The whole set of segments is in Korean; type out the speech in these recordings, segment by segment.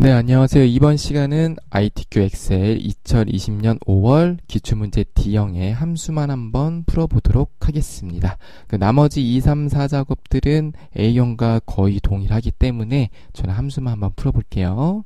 네, 안녕하세요. 이번 시간은 ITQ 엑셀 2020년 5월 기출문제 D형의 함수만 한번 풀어보도록 하겠습니다. 나머지 2, 3, 4 작업들은 A형과 거의 동일하기 때문에 저는 함수만 한번 풀어볼게요.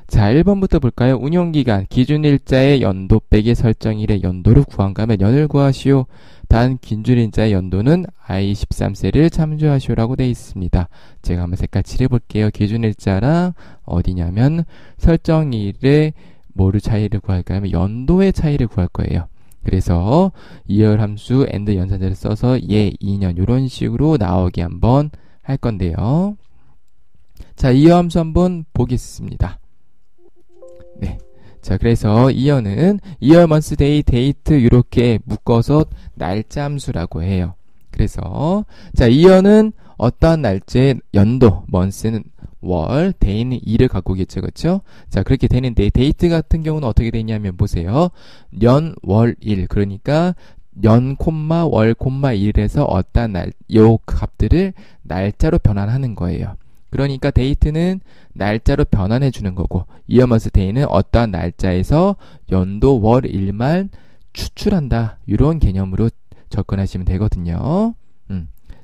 자, 1번부터 볼까요? 운용기간, 기준일자의 연도 빼기 설정일의 연도를 구한가 하면 연을 구하시오. 단 기준일자의 연도는 I13셀을 참조하시오라고 되어 있습니다. 제가 한번 색깔 칠해볼게요. 기준일자랑 어디냐면 설정일의 뭐를 차이를 구할까 하면 연도의 차이를 구할 거예요. 그래서 이열 함수 and 연산자를 써서 2년 이런 식으로 나오게 한번 할 건데요. 자, 이열 함수 한번 보겠습니다. 네. 자, 그래서 이어는 이어 month day date 이렇게 묶어서 날짜 함수라고 해요. 그래서 자, 이어는 어떠한 날짜의 연도, month는 월, day는 일을 갖고 오겠죠. 그렇죠? 자, 그렇게 되는데 date 같은 경우는 어떻게 되냐면 보세요. 년, 월, 일. 그러니까 년, 월, 일에서 어떠한 요 값들을 날짜로 변환하는 거예요. 그러니까 데이트는 날짜로 변환해 주는 거고 이어 month day는 어떠한 날짜에서 연도, 월, 일만 추출한다. 이런 개념으로 접근하시면 되거든요.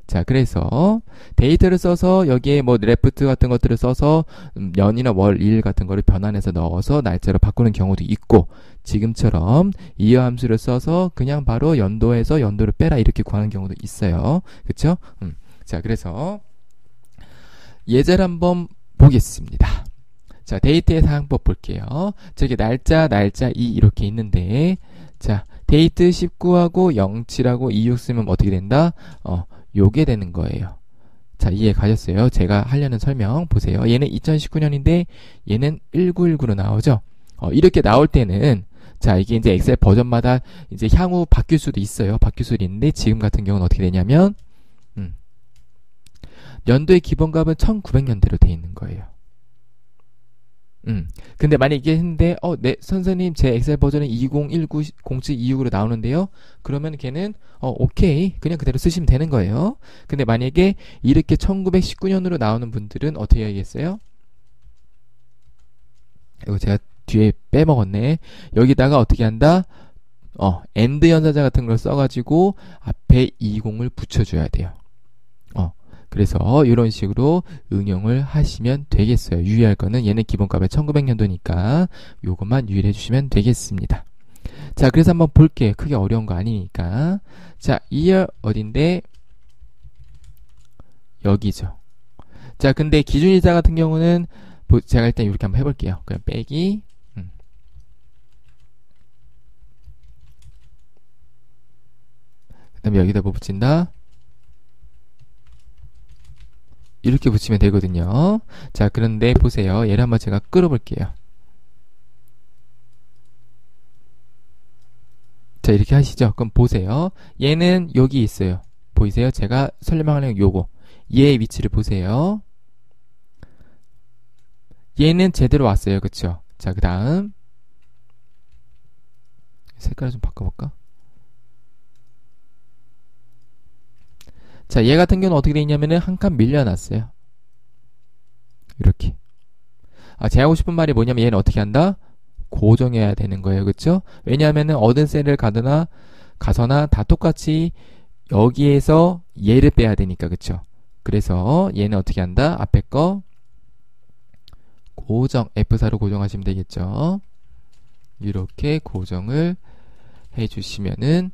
자, 그래서 데이터를 써서 여기에 뭐 레프트 같은 것들을 써서 년이나 월, 일 같은 거를 변환해서 넣어서 날짜로 바꾸는 경우도 있고 지금처럼 이어 함수를 써서 그냥 바로 연도에서 연도를 빼라 이렇게 구하는 경우도 있어요. 그쵸? 자, 그래서 예제를 한번 보겠습니다. 자, 데이트의 사용법 볼게요. 저기 날짜, 이 이렇게 있는데 자, 데이트 19하고 07하고 26 쓰면 어떻게 된다? 요게 되는 거예요. 자, 이해 가셨어요? 제가 하려는 설명 보세요. 얘는 2019년인데 얘는 1919로 나오죠? 이렇게 나올 때는 자, 이게 이제 엑셀 버전마다 이제 향후 바뀔 수도 있어요. 바뀔 수도 있는데 지금 같은 경우는 어떻게 되냐면 연도의 기본값은 1900년대로 돼 있는 거예요. 근데 만약 이게 했는데, 네, 선생님, 제 엑셀 버전은 2019, 0726으로 나오는데요? 그러면 걔는, 오케이. 그냥 그대로 쓰시면 되는 거예요. 근데 만약에 이렇게 1919년으로 나오는 분들은 어떻게 해야겠어요? 이거 제가 뒤에 빼먹었네. 여기다가 어떻게 한다? and 연산자 같은 걸 써가지고 앞에 20을 붙여줘야 돼요. 그래서 이런 식으로 응용을 하시면 되겠어요. 유의할 거는 얘는 기본값이 1900년도니까 요것만 유의해 주시면 되겠습니다. 자, 그래서 한번 볼게요. 크게 어려운 거 아니니까. 자, year 어딘데? 여기죠. 자, 근데 기준일자 같은 경우는 제가 일단 이렇게 한번 해볼게요. 그냥 빼기 그 다음에 여기다 뭐 붙인다? 이렇게 붙이면 되거든요. 자, 그런데 보세요. 얘를 한번 제가 끌어볼게요. 자, 이렇게 하시죠. 그럼 보세요. 얘는 여기 있어요. 보이세요? 제가 설명하려는 요거. 얘의 위치를 보세요. 얘는 제대로 왔어요. 그쵸? 자, 그 다음 색깔을 좀 바꿔볼까? 자, 얘 같은 경우는 어떻게 되어 있냐면은 한 칸 밀려놨어요. 이렇게. 제가 하고 싶은 말이 뭐냐면 얘는 어떻게 한다? 고정해야 되는 거예요. 그쵸? 왜냐하면은 얻은 셀을 가서나 다 똑같이 여기에서 얘를 빼야 되니까. 그쵸? 그래서 얘는 어떻게 한다? 앞에 거 고정, F4로 고정하시면 되겠죠? 이렇게 고정을 해주시면은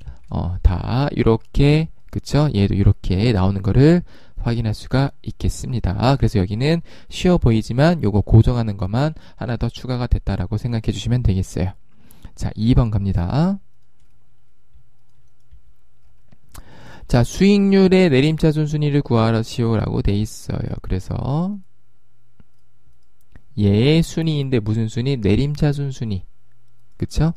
다 이렇게 그쵸? 얘도 이렇게 나오는 거를 확인할 수가 있겠습니다. 그래서 여기는 쉬워 보이지만 요거 고정하는 것만 하나 더 추가가 됐다라고 생각해 주시면 되겠어요. 자, 2번 갑니다. 자, 수익률의 내림차순 순위를 구하시오라고 돼 있어요. 그래서 얘의 순위인데 무슨 순위? 내림차순 순위. 그쵸?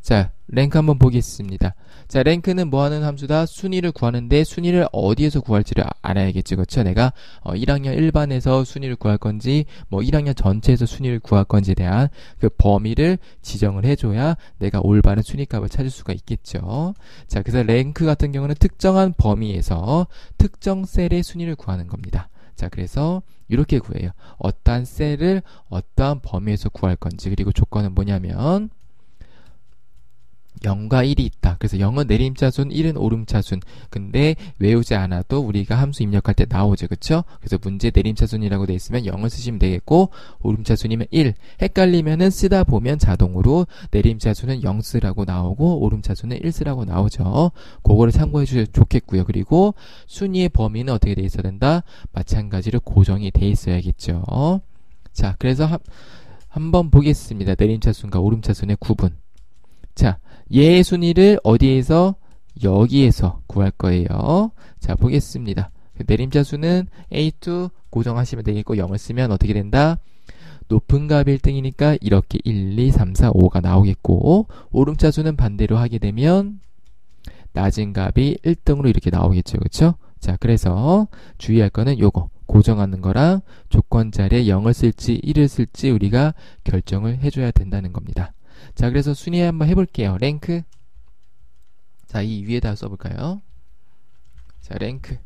자, 랭크 한번 보겠습니다. 자, 랭크는 뭐하는 함수다? 순위를 구하는데 순위를 어디에서 구할지를 알아야겠지. 그렇죠? 내가 1학년 1반에서 순위를 구할 건지 뭐 1학년 전체에서 순위를 구할 건지에 대한 그 범위를 지정을 해줘야 내가 올바른 순위값을 찾을 수가 있겠죠. 자, 그래서 랭크 같은 경우는 특정한 범위에서 특정 셀의 순위를 구하는 겁니다. 자, 그래서 이렇게 구해요. 어떠한 셀을 어떠한 범위에서 구할 건지. 그리고 조건은 뭐냐면 0과 1이 있다. 그래서 0은 내림차순, 1은 오름차순. 근데 외우지 않아도 우리가 함수 입력할 때 나오죠. 그쵸? 그래서 문제 내림차순이라고 돼 있으면 0을 쓰시면 되겠고, 오름차순이면 1. 헷갈리면은 쓰다 보면 자동으로 내림차순은 0 쓰라고 나오고, 오름차순은 1 쓰라고 나오죠. 그거를 참고해 주셔도 좋겠고요. 그리고 순위의 범위는 어떻게 돼 있어야 된다? 마찬가지로 고정이 돼 있어야겠죠. 자, 그래서 한번 보겠습니다. 내림차순과 오름차순의 구분. 자, 얘의 순위를 어디에서? 여기에서 구할 거예요. 자, 보겠습니다. 내림차수는 A2 고정하시면 되겠고 0을 쓰면 어떻게 된다? 높은 값이 1등이니까 이렇게 1, 2, 3, 4, 5가 나오겠고 오름차수는 반대로 하게 되면 낮은 값이 1등으로 이렇게 나오겠죠. 그쵸? 자, 그래서 주의할 거는 요거 고정하는 거랑 조건 자리에 0을 쓸지 1을 쓸지 우리가 결정을 해줘야 된다는 겁니다. 자, 그래서 순위 한번 해볼게요. 랭크. 자, 이 위에다 써볼까요? 자, 랭크.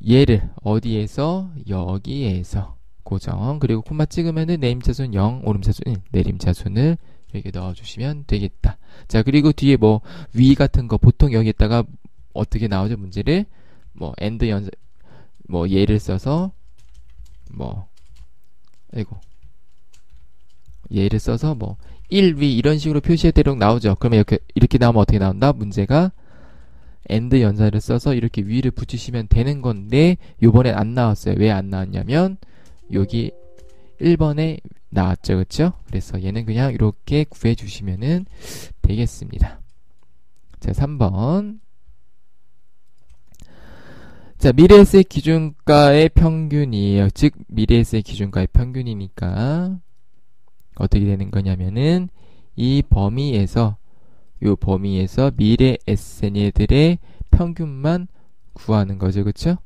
얘를 어디에서? 여기에서 고정. 그리고 콤마 찍으면은 내림차순 0, 오름차순 1, 내림차순을 여기 넣어주시면 되겠다. 자, 그리고 뒤에 뭐 위 같은 거 보통 여기에다가 어떻게 나오죠? 문제를 뭐 엔드 연산 뭐 얘를 써서 뭐 얘를 써서 뭐 1위 이런 식으로 표시되도록 나오죠. 그러면 이렇게 나오면 어떻게 나온다? 문제가 엔드 연산을 써서 이렇게 위를 붙이시면 되는 건데 요번엔 안 나왔어요. 왜 안 나왔냐면 여기 1번에 나왔죠. 그쵸? 그래서 얘는 그냥 이렇게 구해 주시면은 되겠습니다. 자, 3번. 자, 미래에서의 기준가의 평균이에요. 즉 미래에서의 기준가의 평균이니까 어떻게 되는 거냐면은 이 범위에서 요 범위에서 미래 에세니들의 평균만 구하는 거죠. 그쵸?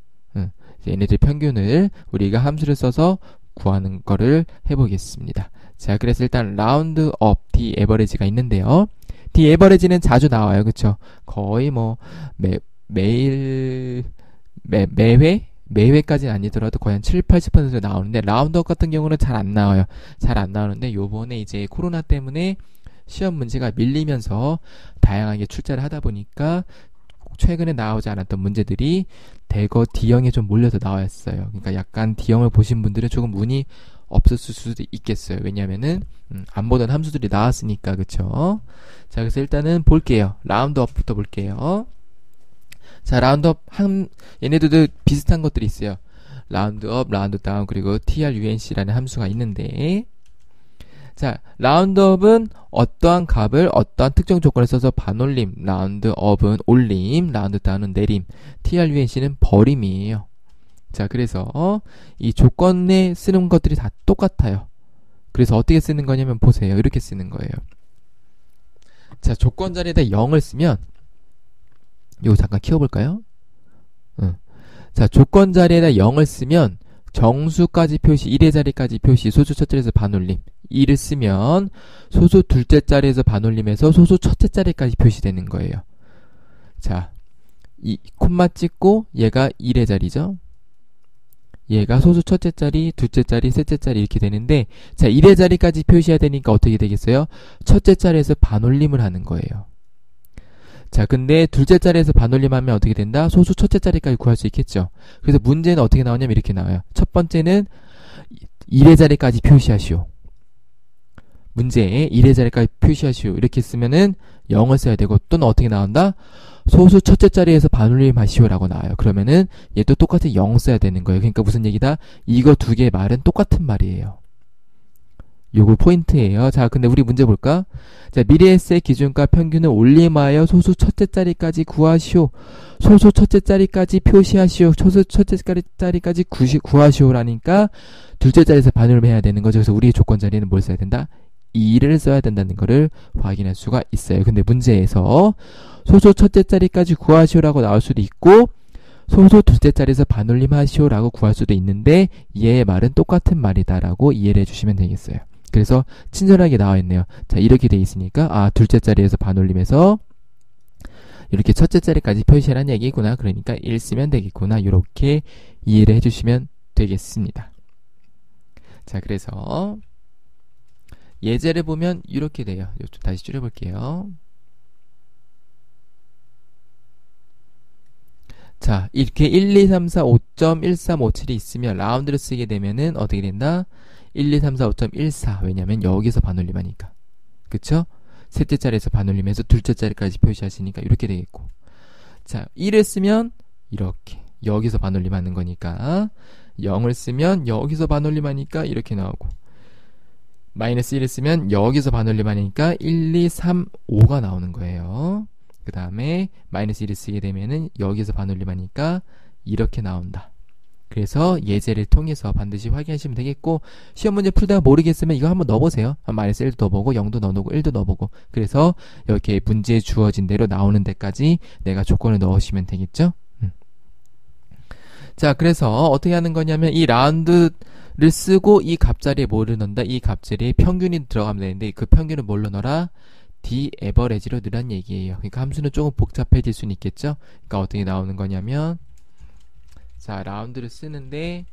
얘네들 평균을 우리가 함수를 써서 구하는 거를 해보겠습니다. 자, 그래서 일단 라운드 업 D 에버리지가 있는데요. D 에버리지는 자주 나와요. 그쵸? 거의 뭐 매회까지는 아니더라도 거의 한 7, 80% 나오는데 라운드업 같은 경우는 잘 안 나와요. 잘 안 나오는데 요번에 이제 코로나 때문에 시험 문제가 밀리면서 다양하게 출제를 하다 보니까 최근에 나오지 않았던 문제들이 대거 D형에 좀 몰려서 나왔어요. 그러니까 약간 D형을 보신 분들은 조금 운이 없었을 수도 있겠어요. 왜냐면은 안 보던 함수들이 나왔으니까. 그쵸? 자, 그래서 일단은 볼게요. 라운드업부터 볼게요. 자, 라운드업 얘네들도 비슷한 것들이 있어요. 라운드업, 라운드다운, 그리고 trunc라는 함수가 있는데, 자, 라운드업은 어떠한 값을 어떠한 특정 조건을 써서 반올림, 라운드업은 올림, 라운드다운은 내림, trunc는 버림이에요. 자, 그래서 이 조건에 쓰는 것들이 다 똑같아요. 그래서 어떻게 쓰는 거냐면 보세요. 이렇게 쓰는 거예요. 자, 조건 자리에다 0을 쓰면 이거 잠깐 키워볼까요? 자, 조건 자리에다 0을 쓰면 정수까지 표시, 1의 자리까지 표시, 소수 첫 자리에서 반올림. 2를 쓰면 소수 둘째 자리에서 반올림해서 소수 첫째 자리까지 표시되는 거예요. 자, 이 콤마 찍고 얘가 1의 자리죠. 얘가 소수 첫째 자리, 둘째 자리, 셋째 자리 이렇게 되는데, 자, 1의 자리까지 표시해야 되니까 어떻게 되겠어요? 첫째 자리에서 반올림을 하는 거예요. 자, 근데 둘째 자리에서 반올림하면 어떻게 된다? 소수 첫째 자리까지 구할 수 있겠죠. 그래서 문제는 어떻게 나오냐면 이렇게 나와요. 첫 번째는 1의 자리까지 표시하시오. 문제에 1의 자리까지 표시하시오. 이렇게 쓰면은 0을 써야 되고, 또는 어떻게 나온다? 소수 첫째 자리에서 반올림 하시오라고 나와요. 그러면은 얘도 똑같이 0 써야 되는 거예요. 그러니까 무슨 얘기다? 이거 두 개의 말은 똑같은 말이에요. 요거 포인트예요. 자, 근데 우리 문제 볼까? 자, 미래에서의 기준가 평균을 올림하여 소수 첫째 자리까지 구하시오. 소수 첫째 자리까지 표시하시오. 소수 첫째 자리까지 구하시오라니까 둘째 자리에서 반올림 해야 되는 거죠. 그래서 우리의 조건 자리에는 뭘 써야 된다? 2를 써야 된다는 거를 확인할 수가 있어요. 근데 문제에서 소수 첫째 자리까지 구하시오라고 나올 수도 있고, 소수 둘째 자리에서 반올림 하시오라고 구할 수도 있는데, 얘의 말은 똑같은 말이다라고 이해를 해주시면 되겠어요. 그래서 친절하게 나와 있네요. 자, 이렇게 돼 있으니까 둘째 자리에서 반올림해서 이렇게 첫째 자리까지 표시하라는 얘기구나. 그러니까 1 쓰면 되겠구나. 이렇게 이해를 해주시면 되겠습니다. 자, 그래서 예제를 보면 이렇게 돼요. 좀 다시 줄여볼게요. 자, 이렇게 1, 2, 3, 4, 5.1357이 있으면 라운드를 쓰게 되면은 어떻게 된다? 1, 2, 3, 4, 5.14. 왜냐면 여기서 반올림하니까. 그쵸? 셋째 자리에서 반올림해서 둘째 자리까지 표시하시니까 이렇게 되겠고. 자, 1을 쓰면 이렇게. 여기서 반올림하는 거니까. 0을 쓰면 여기서 반올림하니까 이렇게 나오고. 마이너스 1을 쓰면 여기서 반올림하니까 1, 2, 3, 5가 나오는 거예요. 그 다음에 마이너스 1을 쓰게 되면은 여기서 반올림하니까 이렇게 나온다. 그래서 예제를 통해서 반드시 확인하시면 되겠고, 시험 문제 풀다가 모르겠으면 이거 한번 넣어보세요. 마이너스 1도 넣어보고 0도 넣어보고 1도 넣어보고. 그래서 이렇게 문제에 주어진 대로 나오는 데까지 내가 조건을 넣으시면 되겠죠. 자, 그래서 어떻게 하는 거냐면 이 라운드를 쓰고 이 값자리에 뭐를 넣는다? 이 값자리에 평균이 들어가면 되는데 그 평균을 뭘로 넣어라? D-average로 넣으란 얘기예요. 그러니까 함수는 조금 복잡해질 수는 있겠죠. 그러니까 어떻게 나오는 거냐면, 자, 라운드를 쓰는데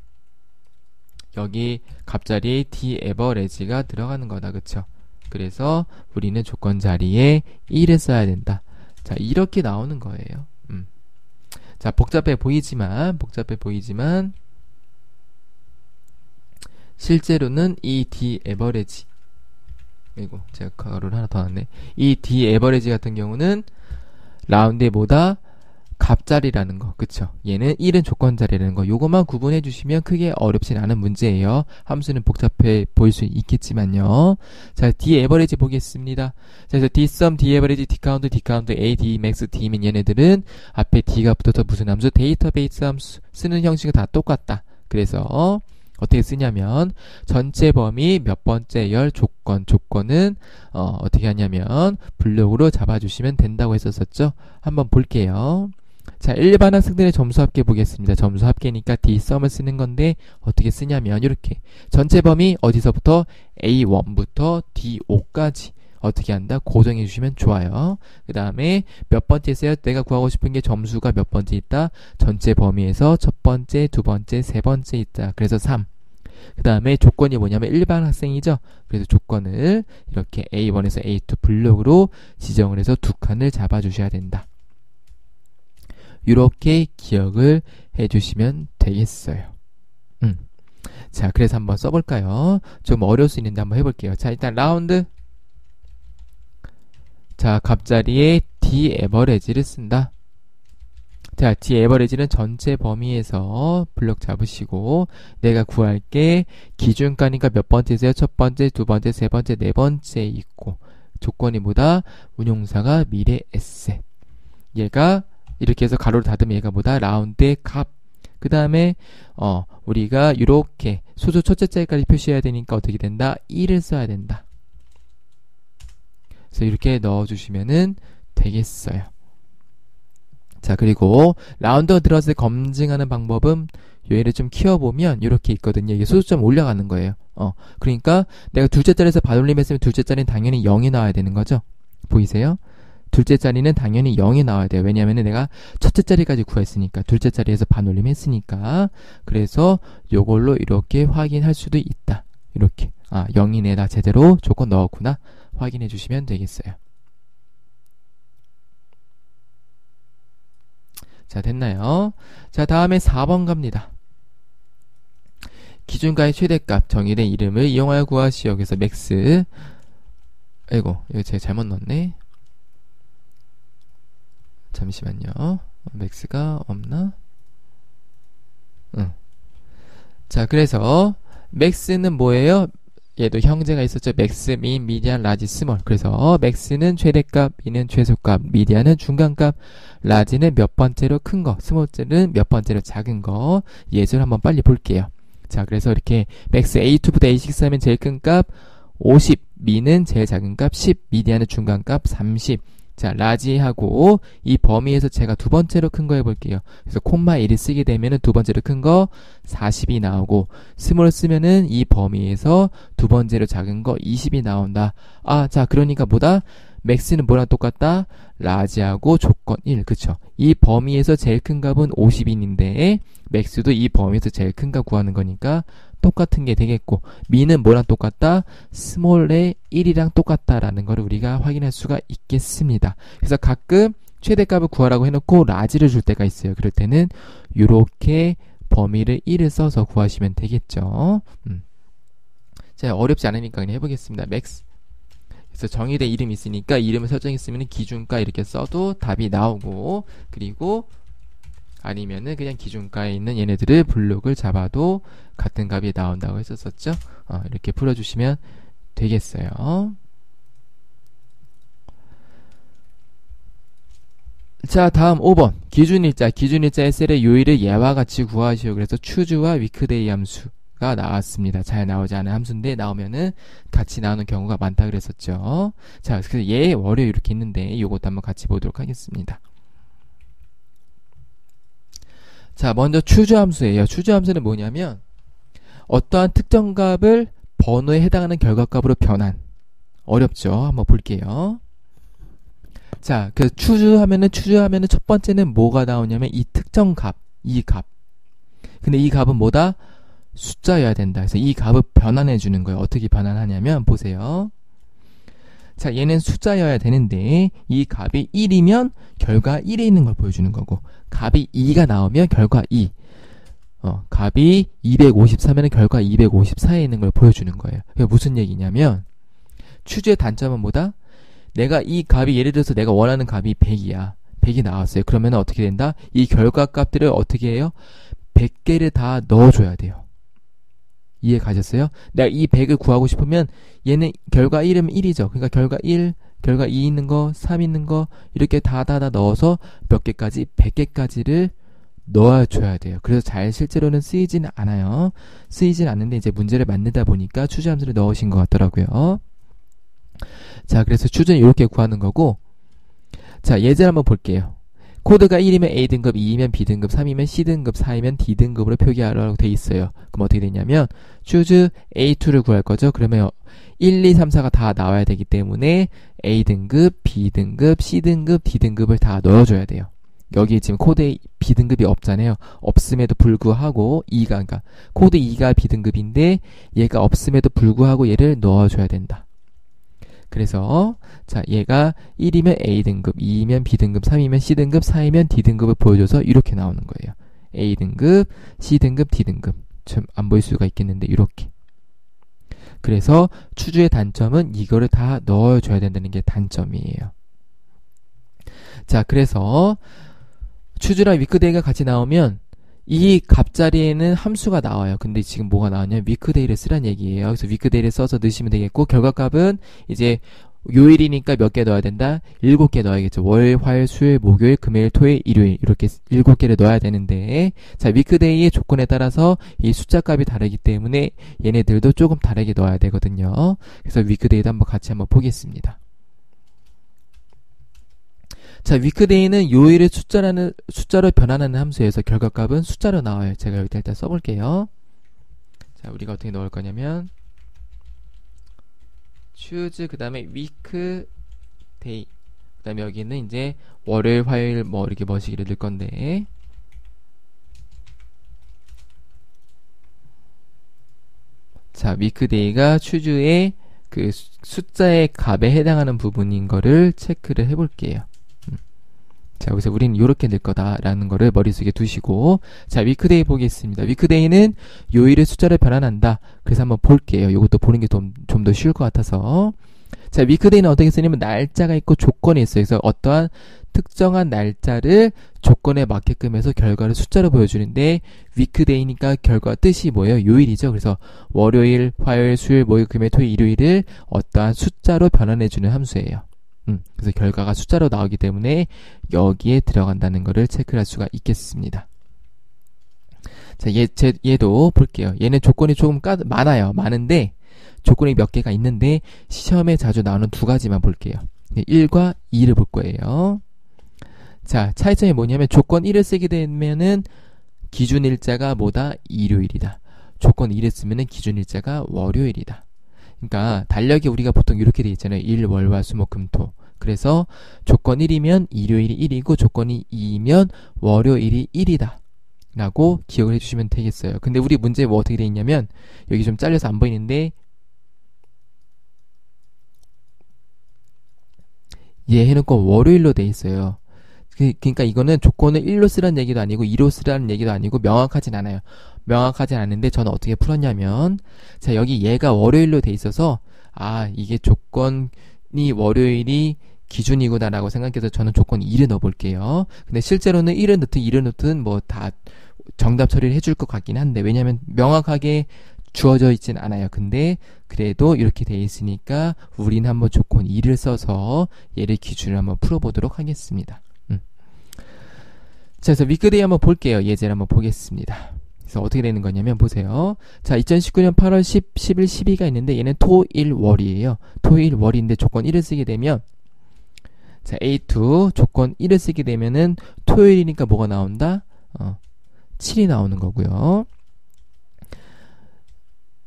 여기 값자리에 D-average가 들어가는 거다. 그쵸? 그래서 우리는 조건 자리에 1을 써야 된다. 자, 이렇게 나오는 거예요. 자, 복잡해 보이지만 실제로는 이 D-average, 이거 제가 가로를 하나 더 놨네. 이 D-average 같은 경우는 라운드에 뭐다? 값자리라는 거. 그쵸? 얘는 1은 조건자리라는 거. 요것만 구분해 주시면 크게 어렵진 않은 문제예요. 함수는 복잡해 보일 수 있겠지만요. 자, D-average 보겠습니다. 자, 그래서 D-sum, D-average, D-count, D-count, A, D-max, D-min 얘네들은 앞에 D가 붙어서 무슨 함수? 데이터베이스 함수 쓰는 형식은 다 똑같다. 그래서 어떻게 쓰냐면 전체 범위 몇 번째 열 조건은 어떻게 하냐면 블록으로 잡아주시면 된다고 했었죠. 한번 볼게요. 자, 일반 학생들의 점수 합계 보겠습니다. 점수 합계니까 D-sum을 쓰는 건데 어떻게 쓰냐면 이렇게 전체 범위 어디서부터 A1부터 D5까지 어떻게 한다? 고정해 주시면 좋아요. 그 다음에 몇 번째 있어요? 내가 구하고 싶은 게 점수가 몇 번째 있다? 전체 범위에서 첫 번째, 두 번째, 세 번째 있다. 그래서 3. 그 다음에 조건이 뭐냐면 일반 학생이죠. 그래서 조건을 이렇게 A1에서 A2 블록으로 지정을 해서 두 칸을 잡아주셔야 된다. 이렇게 기억을 해주시면 되겠어요. 자, 그래서 한번 써볼까요? 좀 어려울 수 있는데 한번 해볼게요. 자, 일단 라운드. 자, 값자리에 D-average를 쓴다. 자, D-average는 전체 범위에서 블록 잡으시고 내가 구할게 기준가니까 몇 번째세요? 첫 번째, 두 번째, 세 번째, 네 번째 있고 조건이 뭐다? 운용사가 미래 에셋. 얘가 이렇게 해서 가로를 닫으면 얘가 뭐다? 라운드의 값. 그 다음에 우리가 이렇게 소수 첫째 자리까지 표시해야 되니까 어떻게 된다? 1을 써야 된다. 그래서 이렇게 넣어주시면은 되겠어요. 자, 그리고 라운드가 들어왔을 때 검증하는 방법은 얘를 좀 키워보면 이렇게 있거든요. 이게 소수점 올려가는 거예요. 그러니까 내가 둘째 자리에서 반올림했으면 둘째 자리는 당연히 0이 나와야 되는 거죠. 보이세요? 둘째 자리는 당연히 0이 나와야 돼요. 왜냐면은 내가 첫째 자리까지 구했으니까, 둘째 자리에서 반올림 했으니까. 그래서 요걸로 이렇게 확인할 수도 있다. 이렇게. 0이네. 나 제대로 조건 넣었구나. 확인해 주시면 되겠어요. 자, 됐나요? 자, 다음에 4번 갑니다. 기준가의 최대값 정의된 이름을 이용하여 구하시오. 여기서 맥스. 아이고, 이거 제가 잘못 넣었네. 잠시만요. 맥스가 없나? 자, 그래서 맥스는 뭐예요? 얘도 형제가 있었죠. 맥스, 민, 미디안, 라지, 스몰. 그래서 맥스는 최대값, 민은 최소값, 미디안은 중간값, 라지는 몇 번째로 큰 거, 스몰은 몇 번째로 작은 거. 예절 한번 빨리 볼게요. 자, 그래서 이렇게 맥스 A2부터 A6 하면 제일 큰 값 50, 미는 제일 작은 값 10, 미디안은 중간값 30. 자, 라지하고 이 범위에서 제가 두 번째로 큰 거 해볼게요. 그래서 콤마 1을 쓰게 되면은 두 번째로 큰 거 40이 나오고, 스몰 쓰면은 이 범위에서 두 번째로 작은 거 20이 나온다. 자, 그러니까 뭐다? 맥스는 뭐랑 똑같다? 라지하고 조건 1. 그쵸? 이 범위에서 제일 큰 값은 50인인데 맥스도 이 범위에서 제일 큰 값 구하는 거니까 똑같은 게 되겠고, 미는 뭐랑 똑같다? 스몰의 1이랑 똑같다라는 걸 우리가 확인할 수가 있겠습니다. 그래서 가끔 최대값을 구하라고 해놓고 라지를 줄 때가 있어요. 그럴 때는 이렇게 범위를 1을 써서 구하시면 되겠죠. 자, 어렵지 않으니까 그냥 해보겠습니다. 맥스. 그래서 정의된 이름이 있으니까 이름을 설정했으면 기준가 이렇게 써도 답이 나오고, 그리고 아니면은 그냥 기준가에 있는 얘네들을 블록을 잡아도 같은 값이 나온다고 했었었죠. 이렇게 풀어주시면 되겠어요. 자, 다음 5번. 기준일자. 기준일자의 셀의 요일을 얘와 같이 구하시오. 그래서 choose와 weekday 함수가 나왔습니다. 잘 나오지 않은 함수인데 나오면은 같이 나오는 경우가 많다 그랬었죠. 자, 그래서 얘 월요 이렇게 있는데 요것도 한번 같이 보도록 하겠습니다. 자, 먼저 choose 함수예요. choose 함수는 뭐냐면 어떠한 특정 값을 번호에 해당하는 결과값으로 변환. 어렵죠? 한번 볼게요. 자, 그 choose 하면은 첫 번째는 뭐가 나오냐면 이 특정 값, 이 값. 근데 이 값은 뭐다? 숫자여야 된다. 그래서 이 값을 변환해 주는 거예요. 어떻게 변환하냐면 보세요. 자, 얘는 숫자여야 되는데 이 값이 1이면 결과 1에 있는 걸 보여주는 거고, 값이 2가 나오면 결과 2. 값이 254면은 결과 254에 있는 걸 보여주는 거예요. 그게 무슨 얘기냐면 choose의 단점은 뭐다? 내가 이 값이, 예를 들어서 내가 원하는 값이 100이야. 100이 나왔어요. 그러면 어떻게 된다? 이 결과 값들을 어떻게 해요? 100개를 다 넣어줘야 돼요. 이해 가셨어요? 내가 이 100을 구하고 싶으면 얘는 결과 1이면 1이죠. 그러니까 결과 1, 결과 2 있는 거, 3 있는 거 이렇게 다 넣어서 몇 개까지? 100개까지를 넣어줘야 돼요. 그래서 잘 실제로는 쓰이진 않아요. 쓰이진 않는데 이제 문제를 만들다 보니까 추주 함수를 넣으신 것 같더라고요. 자, 그래서 추주는 이렇게 구하는 거고, 자, 예제를 한번 볼게요. 코드가 1이면 A등급, 2이면 B등급, 3이면 C등급, 4이면 D등급으로 표기하라고 돼 있어요. 그럼 어떻게 되냐면 choose A2를 구할 거죠. 그러면 1, 2, 3, 4가 다 나와야 되기 때문에 A등급, B등급, C등급, D등급을 다 넣어줘야 돼요. 여기 지금 코드에 B등급이 없잖아요. 없음에도 불구하고 2가, 그러니까 코드 2가 B등급인데 얘가 없음에도 불구하고 얘를 넣어줘야 된다. 그래서 자, 얘가 1이면 A등급, 2이면 B등급, 3이면 C등급, 4이면 D등급을 보여줘서 이렇게 나오는 거예요. A등급, C등급, D등급. 좀 안 보일 수가 있겠는데 이렇게. 그래서 추주의 단점은 이거를 다 넣어줘야 된다는 게 단점이에요. 자, 그래서 추주랑 위크데이가 같이 나오면 이 값자리에는 함수가 나와요. 근데 지금 뭐가 나왔냐면 위크데이를 쓰란 얘기예요. 그래서 위크데이를 써서 넣으시면 되겠고, 결과값은 이제 요일이니까 몇 개 넣어야 된다? 7개 넣어야겠죠. 월, 화요일, 수요일, 목요일, 금요일, 토요일, 일요일 이렇게 7개를 넣어야 되는데, 자, 위크데이의 조건에 따라서 이 숫자 값이 다르기 때문에 얘네들도 조금 다르게 넣어야 되거든요. 그래서 위크데이도 한번 같이 한번 보겠습니다. 자, 위크데이는 요일을 숫자로 변환하는 함수에서 결과값은 숫자로 나와요. 제가 여기다 일단 써볼게요. 자, 우리가 어떻게 넣을 거냐면 choose 그 다음에 weekday, 그 다음에 여기는 이제 월요일, 화요일 뭐 이렇게 뭐시기를 넣을 건데, 자, weekday가 choose의 그 숫자의 값에 해당하는 부분인 거를 체크를 해볼게요. 자, 여기서 우리는 이렇게 낼 거다라는 거를 머릿속에 두시고, 자, 위크데이 보겠습니다. 위크데이는 요일의 숫자를 변환한다. 그래서 한번 볼게요. 이것도 보는 게 좀 더 쉬울 것 같아서. 자, 위크데이는 어떻게 쓰냐면 날짜가 있고 조건이 있어요. 그래서 어떠한 특정한 날짜를 조건에 맞게끔 해서 결과를 숫자로 보여주는데, 위크데이니까 결과 뜻이 뭐예요? 요일이죠. 그래서 월요일, 화요일, 수요일, 목요일, 금요일, 토요일, 일요일을 어떠한 숫자로 변환해주는 함수예요. 그래서 결과가 숫자로 나오기 때문에 여기에 들어간다는 것을 체크할 수가 있겠습니다. 자, 얘도 볼게요. 얘는 조건이 조금 많아요. 많은데 조건이 몇 개가 있는데 시험에 자주 나오는 두 가지만 볼게요. 1과 2를 볼 거예요. 자, 차이점이 뭐냐면 조건 1을 쓰게 되면은 기준 일자가 뭐다? 일요일이다. 조건 2를 쓰면은 기준 일자가 월요일이다. 그러니까 달력이 우리가 보통 이렇게 돼 있잖아요. 일, 월, 화, 수, 목, 금, 토. 그래서 조건 1이면 일요일이 1이고 조건이 2면 월요일이 1이다 라고 기억을 해주시면 되겠어요. 근데 우리 문제 뭐 어떻게 돼 있냐면 여기 좀 잘려서 안 보이는데 얘 해놓고 월요일로 돼 있어요. 그러니까 이거는 조건을 1로 쓰라는 얘기도 아니고 2로 쓰라는 얘기도 아니고 명확하진 않아요. 명확하진 않은데 저는 어떻게 풀었냐면 자 여기 얘가 월요일로 돼 있어서 아 이게 조건이 월요일이 기준이구나라고 생각해서 저는 조건 2를 넣어볼게요. 근데 실제로는 1을 넣든 2를 넣든 뭐 다 정답 처리를 해줄 것 같긴 한데 왜냐면 명확하게 주어져 있진 않아요. 근데 그래도 이렇게 돼 있으니까 우리는 한번 조건 2를 써서 얘를 기준으로 한번 풀어보도록 하겠습니다. 자, 그래서 위크데이 한번 볼게요. 예제를 한번 보겠습니다. 그래서 어떻게 되는 거냐면 보세요. 자, 2019년 8월 10, 10일, 12가 있는데 얘는 토, 일, 월이에요. 토, 일, 월인데 조건 1을 쓰게 되면 자, A2 조건 1을 쓰게 되면은 토요일이니까 뭐가 나온다? 7이 나오는 거고요.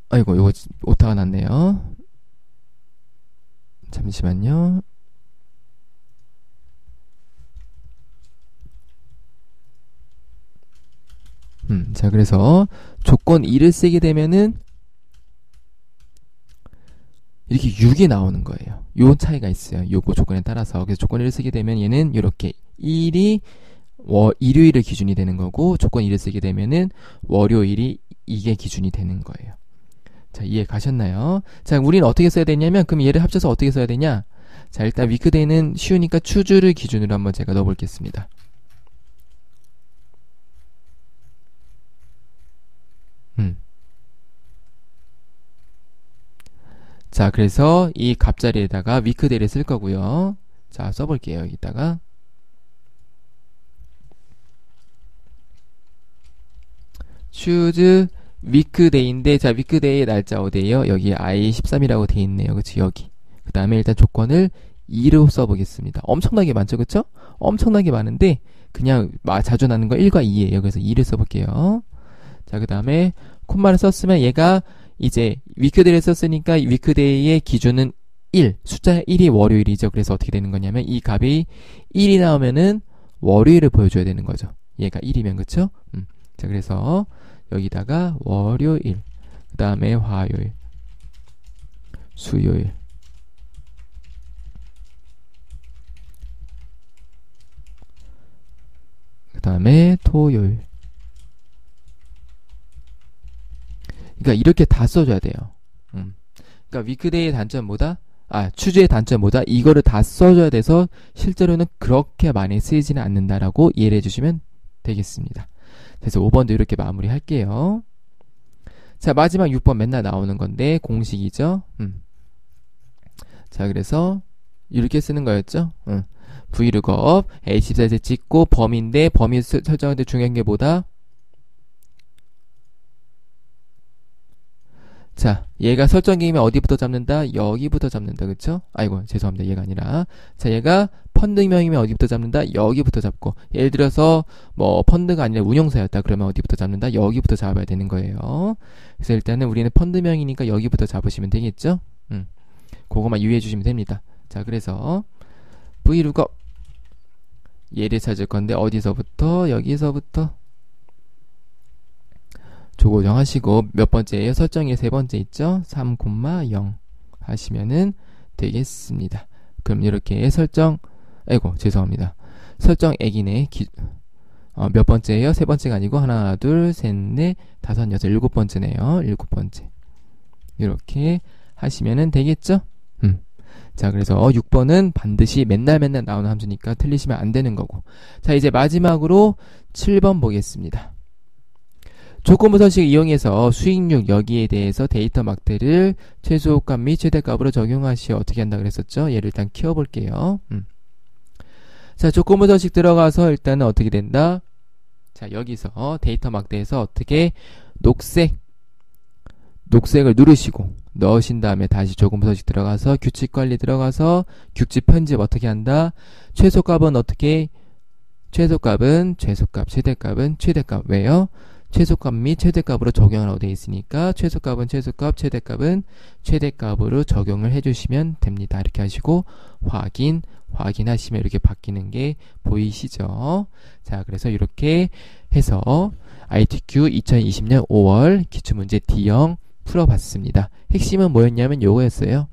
아이고, 이거 오타가 났네요. 잠시만요. 자, 그래서 조건 2를 쓰게 되면은 이렇게 6이 나오는 거예요. 요 차이가 있어요. 요거 조건에 따라서. 그래서 조건 1을 쓰게 되면 얘는 이렇게 1이 일요일을 기준이 되는 거고 조건 2를 쓰게 되면은 월요일이 이게 기준이 되는 거예요. 자, 이해 가셨나요? 자, 우리는 어떻게 써야 되냐면 그럼 얘를 합쳐서 어떻게 써야 되냐? 자, 일단 위크데이는 쉬우니까 추주를 기준으로 한번 제가 넣어보겠습니다. 자, 그래서 이 값자리에다가 위크데이를 쓸 거고요. 자, 써볼게요. 여기다가 choose 위크데이인데 자, 위크데이의 날짜 어디에요? 여기 I13이라고 돼 있네요. 그치? 여기. 그 다음에 일단 조건을 2로 써보겠습니다. 엄청나게 많죠? 그쵸? 엄청나게 많은데 그냥 자주 나는 거 1과 2예요. 그래서 2를 써볼게요. 자, 그 다음에 콤마를 썼으면 얘가 이제 위크데이를 썼으니까 위크데이의 기준은 1, 숫자 1이 월요일이죠. 그래서 어떻게 되는 거냐면 이 값이 1이 나오면은 월요일을 보여줘야 되는 거죠. 얘가 1이면 그쵸? 자, 그래서 여기다가 월요일, 그 다음에 화요일, 수요일, 그 다음에 토요일. 그러니까 이렇게 다 써줘야 돼요. 그러니까 위크데이의 단점 뭐다? 추주의 단점 뭐다? 이거를 다 써줘야 돼서 실제로는 그렇게 많이 쓰이지는 않는다라고 이해를 해주시면 되겠습니다. 그래서 5번도 이렇게 마무리 할게요. 자, 마지막 6번 맨날 나오는 건데 공식이죠. 자, 그래서 이렇게 쓰는 거였죠. vlookup h14에 찍고 범위인데 범위 설정할 때 중요한 게 뭐다? 자, 얘가 설정이면 어디부터 잡는다? 여기부터 잡는다. 그쵸? 아이고, 죄송합니다. 얘가 아니라. 자, 얘가 펀드명이면 어디부터 잡는다? 여기부터 잡고. 예를 들어서, 뭐, 펀드가 아니라 운용사였다. 그러면 어디부터 잡는다? 여기부터 잡아야 되는 거예요. 그래서 일단은 우리는 펀드명이니까 여기부터 잡으시면 되겠죠? 그거만 유의해 주시면 됩니다. 자, 그래서, vlookup. 얘를 찾을 건데, 어디서부터? 여기서부터. 조고정하시고 몇 번째예요? 설정이 세 번째 있죠? 3,0 하시면은 되겠습니다. 그럼 이렇게 설정, 아이고 죄송합니다. 설정액이네. 몇 번째예요? 세 번째가 아니고 하나, 둘, 셋, 넷, 다섯, 여섯, 일곱 번째네요. 일곱 번째. 이렇게 하시면은 되겠죠? 자, 그래서 6번은 반드시 맨날 나오는 함수니까 틀리시면 안 되는 거고. 자, 이제 마지막으로 7번 보겠습니다. 조건부 서식을 이용해서 수익률 여기에 대해서 데이터 막대를 최소값 및 최대값으로 적용하시어 어떻게 한다 그랬었죠? 얘를 일단 키워볼게요. 자, 조건부 서식 들어가서 일단은 어떻게 된다? 자, 여기서 데이터 막대에서 어떻게 녹색을 누르시고 넣으신 다음에 다시 조건부 서식 들어가서 규칙 관리 들어가서 규칙 편집 어떻게 한다? 최소값은 어떻게? 최소값은 최소값, 최대값은 최대값. 왜요? 최소값 및 최대값으로 적용하라고 되어 있으니까 최소값은 최소값, 최대값은 최대값으로 적용을 해주시면 됩니다. 이렇게 하시고 확인하시면 이렇게 바뀌는 게 보이시죠? 자, 그래서 이렇게 해서 ITQ 2020년 5월 기출문제 D형 풀어봤습니다. 핵심은 뭐였냐면 요거였어요.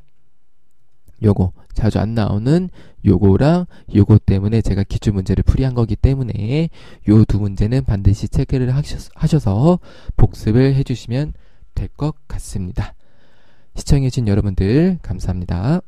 요거 자주 안 나오는 요거랑 요거 때문에 제가 기출문제를 풀이한 거기 때문에 요 두 문제는 반드시 체크를 하셔서 복습을 해주시면 될 것 같습니다. 시청해주신 여러분들 감사합니다.